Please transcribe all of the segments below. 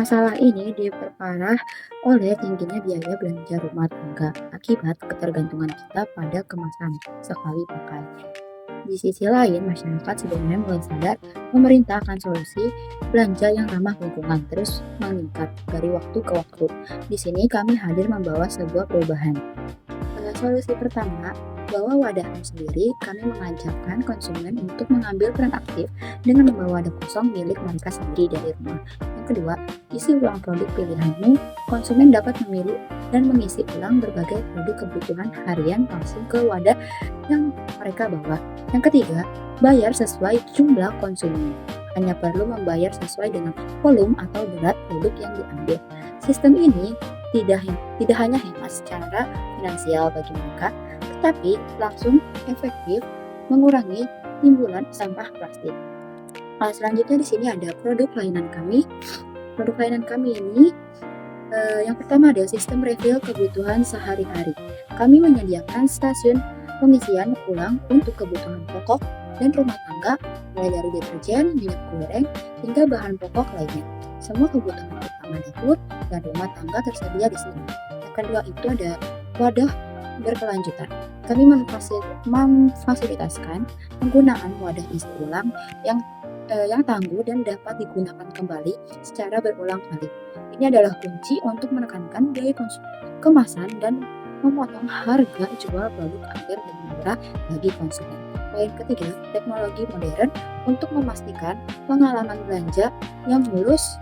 Masalah ini diperparah oleh tingginya biaya belanja rumah tangga akibat ketergantungan kita pada kemasan sekali pakai. Di sisi lain, masyarakat sebenarnya mulai sadar pemerintah akan solusi belanja yang ramah lingkungan terus meningkat dari waktu ke waktu. Di sini kami hadir membawa sebuah perubahan. Solusi pertama, bawa wadahmu sendiri, kami mengajarkan konsumen untuk mengambil peran aktif dengan membawa wadah kosong milik mereka sendiri dari rumah. Yang kedua, isi ulang produk pilihanmu, konsumen dapat memilih dan mengisi ulang berbagai produk kebutuhan harian langsung ke wadah yang mereka bawa. Yang ketiga, bayar sesuai jumlah konsumen. Hanya perlu membayar sesuai dengan volume atau berat produk yang diambil. Sistem ini tidak hanya hemat secara finansial bagi mereka, tetapi langsung efektif mengurangi timbulan sampah plastik. Selanjutnya di sini ada produk layanan kami. Produk layanan kami ini yang pertama ada sistem refill kebutuhan sehari-hari. Kami menyediakan stasiun pengisian ulang untuk kebutuhan pokok dan rumah tangga, mulai dari deterjen, minyak goreng, hingga bahan pokok lainnya. Semua kebutuhan utama dapur dan rumah tangga tersedia di sini. Yang kedua itu ada wadah berkelanjutan. Kami memfasilitasikan penggunaan wadah isi ulang yang tangguh dan dapat digunakan kembali secara berulang kali. Ini adalah kunci untuk menekankan biaya kemasan dan memotong harga jual produk agar lebih murah bagi konsumen. Poin ketiga, teknologi modern untuk memastikan pengalaman belanja yang mulus.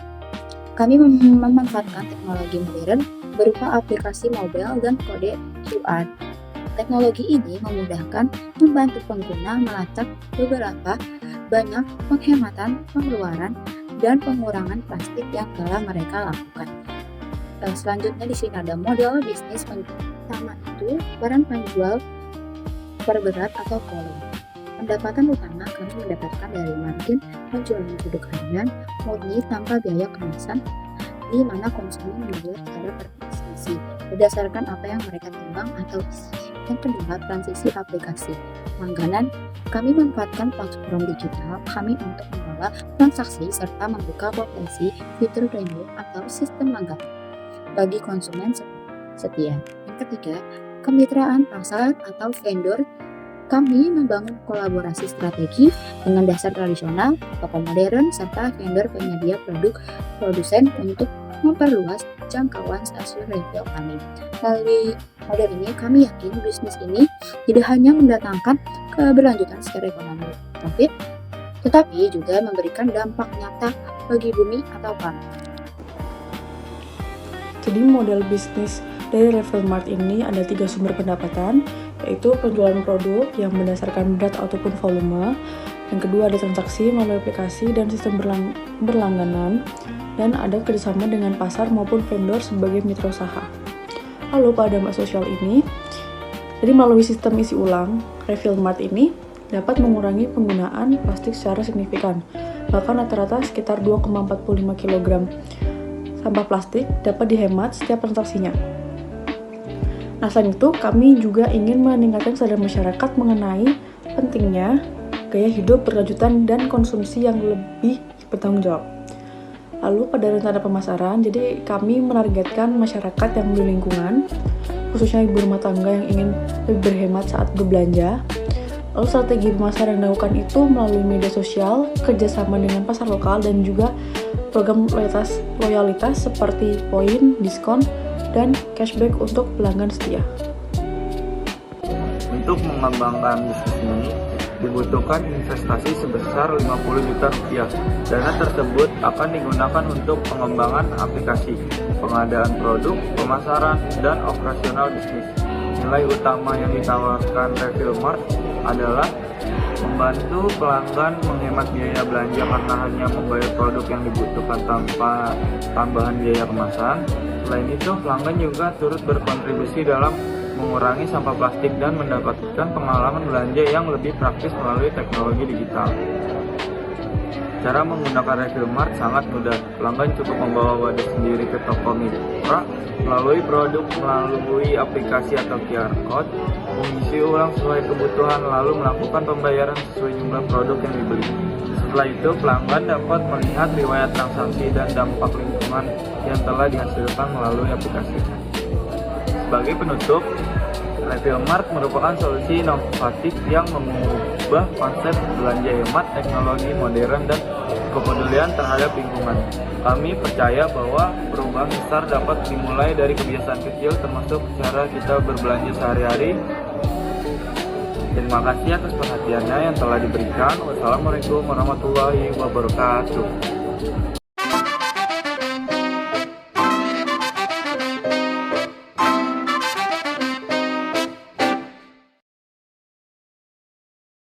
Kami memanfaatkan teknologi modern berupa aplikasi mobile dan kode QR. Teknologi ini memudahkan membantu pengguna melacak beberapa banyak penghematan pengeluaran dan pengurangan plastik yang telah mereka lakukan. Selanjutnya di sini ada model bisnis pertama itu barang penjual per berat atau volume. Pendapatan utama kami mendapatkan dari margin penjualan produk harian murni tanpa biaya kemasan, di mana konsumen membayar secara per berdasarkan apa yang mereka timbang atau isi. Yang kedua, transisi aplikasi. Langganan, kami memanfaatkan platform digital kami untuk mengelola transaksi serta membuka potensi fitur premium atau sistem langganan bagi konsumen setia. Yang ketiga, kemitraan pasar atau vendor. Kami membangun kolaborasi strategi dengan dasar tradisional, toko modern, serta vendor penyedia produsen untuk memperluas jangkauan stasiun refill kami. Melalui model ini, kami yakin bisnis ini tidak hanya mendatangkan keberlanjutan secara ekonomi profit, tetapi juga memberikan dampak nyata bagi bumi atau planet. Jadi model bisnis dari Refill Mart ini ada 3 sumber pendapatan, yaitu penjualan produk yang berdasarkan berat ataupun volume. Yang kedua ada transaksi melalui aplikasi dan sistem berlangganan, dan ada kerjasama dengan pasar maupun vendor sebagai mitra usaha. Lalu pada dampak sosial ini, jadi melalui sistem isi ulang, Refill Mart ini dapat mengurangi penggunaan plastik secara signifikan, bahkan rata-rata sekitar 2,45 kg sampah plastik dapat dihemat setiap transaksinya. Nah, selain itu, kami juga ingin meningkatkan kesadaran masyarakat mengenai pentingnya gaya hidup berkelanjutan dan konsumsi yang lebih bertanggung jawab. Lalu pada rencana pemasaran, jadi kami menargetkan masyarakat yang peduli lingkungan, khususnya ibu rumah tangga yang ingin lebih berhemat saat berbelanja. Lalu strategi pemasaran yang dilakukan itu melalui media sosial, kerjasama dengan pasar lokal, dan juga program loyalitas seperti poin, diskon, dan cashback untuk pelanggan setia. Untuk mengembangkan bisnis ini dibutuhkan investasi sebesar 50 juta rupiah. Dana tersebut akan digunakan untuk pengembangan aplikasi, pengadaan produk, pemasaran, dan operasional bisnis. Nilai utama yang ditawarkan Refill Mart adalah membantu pelanggan menghemat biaya belanja karena hanya membayar produk yang dibutuhkan tanpa tambahan biaya kemasan. Selain itu, pelanggan juga turut berkontribusi dalam mengurangi sampah plastik dan mendapatkan pengalaman belanja yang lebih praktis melalui teknologi digital. Cara menggunakan Refill Mart sangat mudah. Pelanggan cukup membawa wadah sendiri ke toko mitra, melalui aplikasi atau QR Code, mengisi ulang sesuai kebutuhan, lalu melakukan pembayaran sesuai jumlah produk yang dibeli. Setelah itu, pelanggan dapat melihat riwayat transaksi dan dampak lingkungan keuntungan yang telah dihasilkan melalui aplikasi. Sebagai penutup, Review-Mart merupakan solusi inovatif yang mengubah konsep belanja hemat, teknologi modern, dan kepedulian terhadap lingkungan. Kami percaya bahwa perubahan besar dapat dimulai dari kebiasaan kecil, termasuk cara kita berbelanja sehari-hari. Terima kasih atas perhatiannya yang telah diberikan. Wassalamualaikum warahmatullahi wabarakatuh.